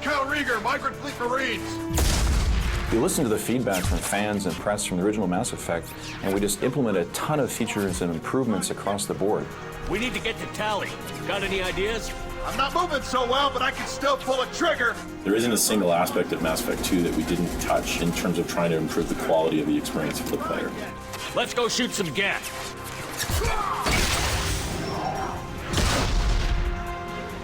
Cal Rieger, Migrant Fleet Marines. We listened to the feedback from fans and press from the original Mass Effect, and we just implemented a ton of features and improvements across the board. We need to get to Tally. Got any ideas? I'm not moving so well, but I can still pull a trigger. There isn't a single aspect of Mass Effect 2 that we didn't touch in terms of trying to improve the quality of the experience for the player. Let's go shoot some gas.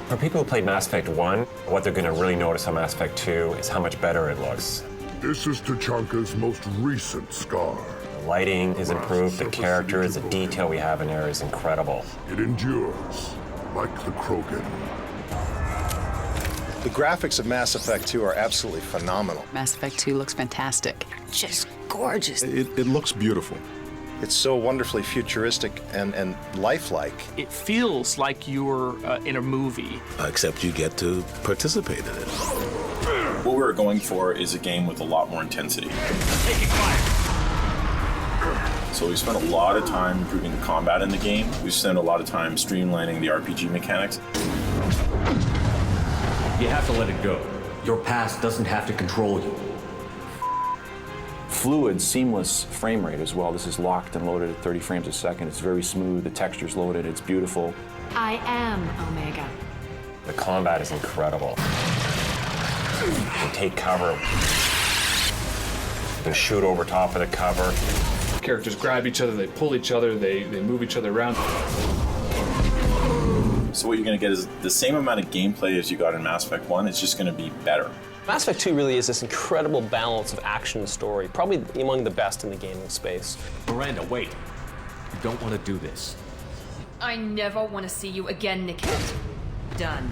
For people who played Mass Effect 1, what they're going to really notice on Mass Effect 2 is how much better it looks. This is Tachanka's most recent scar. The lighting is improved, the characters, the detail we have in there is incredible. It endures, like the Krogan. The graphics of Mass Effect 2 are absolutely phenomenal. Mass Effect 2 looks fantastic. Just gorgeous. It looks beautiful. It's so wonderfully futuristic and lifelike. It feels like you're in a movie. Except you get to participate in it. What we're going for is a game with a lot more intensity. Taking fire. So we spent a lot of time improving the combat in the game. We spent a lot of time streamlining the RPG mechanics. You have to let it go. Your past doesn't have to control you. Fluid, seamless frame rate as well. This is locked and loaded at 30 frames a second. It's very smooth, the texture's loaded, it's beautiful. I am Omega. The combat is incredible. You can take cover. You can shoot over top of the cover. Characters grab each other, they pull each other, they move each other around. So what you're going to get is the same amount of gameplay as you got in Mass Effect 1. It's just going to be better. Mass Effect 2 really is this incredible balance of action and story, probably among the best in the gaming space. Miranda, wait. You don't want to do this. I never want to see you again, Nickhead. Done.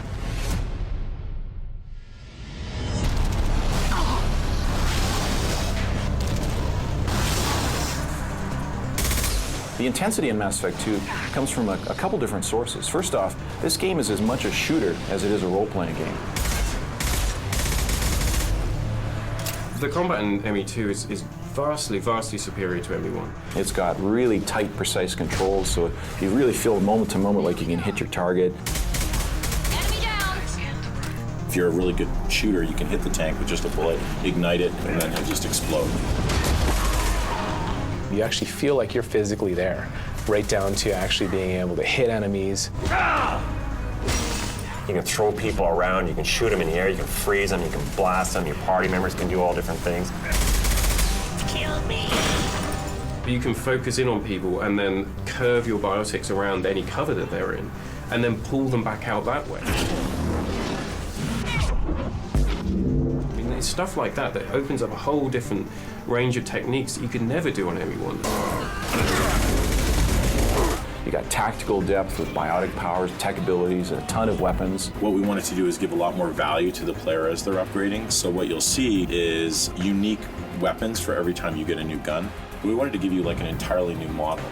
The intensity in Mass Effect 2 comes from a couple different sources. First off, this game is as much a shooter as it is a role-playing game. The combat in ME2 is vastly superior to ME1. It's got really tight, precise controls, so you really feel moment to moment like you can hit your target. Enemy down! If you're a really good shooter, you can hit the tank with just a bullet, ignite it, and then it'll just explode. You actually feel like you're physically there, right down to actually being able to hit enemies. You can throw people around, you can shoot them in the air, you can freeze them, you can blast them, your party members can do all different things. Kill me! You can focus in on people and then curve your biotics around any cover that they're in, and then pull them back out that way. I mean, it's stuff like that that opens up a whole different range of techniques that you could never do on ME1. You got tactical depth with biotic powers, tech abilities, and a ton of weapons. What we wanted to do is give a lot more value to the player as they're upgrading. So what you'll see is unique weapons for every time you get a new gun. We wanted to give you like an entirely new model.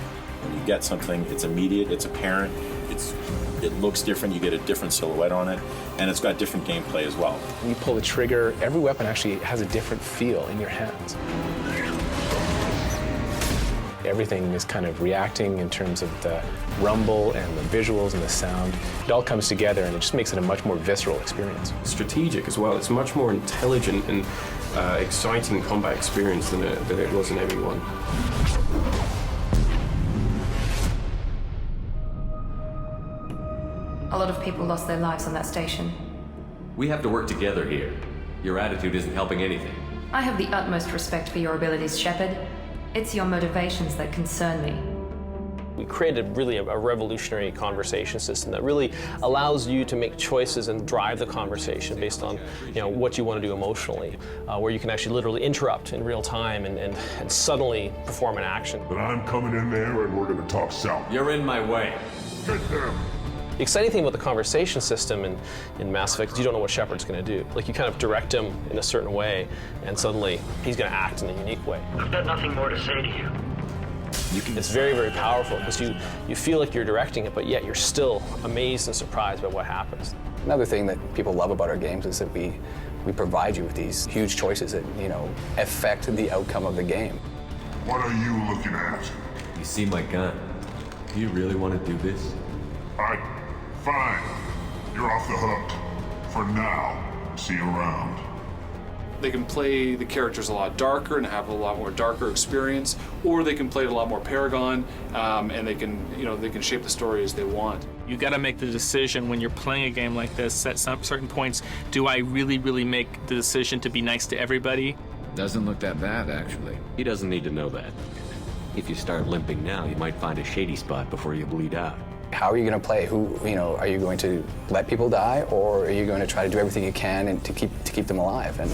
When you get something, it's immediate, it's apparent, it looks different, you get a different silhouette on it, and it's got different gameplay as well. When you pull the trigger, every weapon actually has a different feel in your hands. Everything is kind of reacting in terms of the rumble and the visuals and the sound. It all comes together and it just makes it a much more visceral experience. Strategic as well. It's a much more intelligent and exciting combat experience than it was in ME1. A lot of people lost their lives on that station. We have to work together here. Your attitude isn't helping anything. I have the utmost respect for your abilities, Shepard. It's your motivations that concern me. We created really a revolutionary conversation system that really allows you to make choices and drive the conversation based on what you want to do emotionally, where you can actually literally interrupt in real time and suddenly perform an action. But I'm coming in there and we're going to talk south. You're in my way. Get them. The exciting thing about the conversation system in Mass Effect is you don't know what Shepard's going to do. Like, you kind of direct him in a certain way, and suddenly he's going to act in a unique way. I've got nothing more to say to you. It's very, very powerful because you feel like you're directing it, but yet you're still amazed and surprised by what happens. Another thing that people love about our games is that we provide you with these huge choices that, affect the outcome of the game. What are you looking at? You see my gun. Do you really want to do this? Fine. You're off the hook. For now. See you around. They can play the characters a lot darker and have a lot more darker experience, or they can play it a lot more Paragon, and they can shape the story as they want. You got to make the decision when you're playing a game like this. At some certain points, do I really make the decision to be nice to everybody? Doesn't look that bad, actually. He doesn't need to know that. If you start limping now, you might find a shady spot before you bleed out. How are you going to play? Are you going to let people die, or are you going to try to do everything you can and to keep them alive? And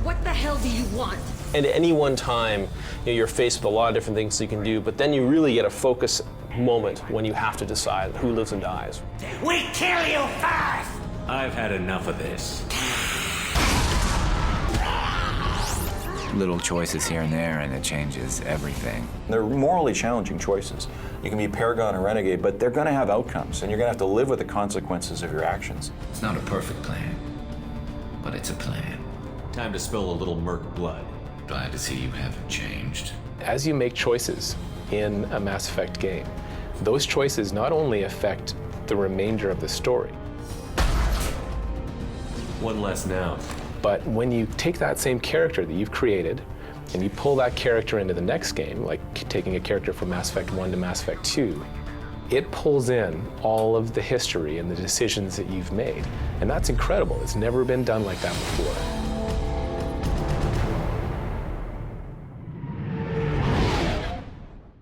what the hell do you want? And at any one time, you're faced with a lot of different things you can do, but then you really get a focus moment when you have to decide who lives and dies. We kill you first! I've had enough of this. Little choices here and there, and it changes everything. They're morally challenging choices. You can be Paragon or Renegade, but they're going to have outcomes, and you're going to have to live with the consequences of your actions. It's not a perfect plan, but it's a plan. Time to spill a little merc blood. Glad to see you haven't changed. As you make choices in a Mass Effect game, those choices not only affect the remainder of the story. One less now. But when you take that same character that you've created and you pull that character into the next game, like taking a character from Mass Effect 1 to Mass Effect 2, it pulls in all of the history and the decisions that you've made. And that's incredible. It's never been done like that before.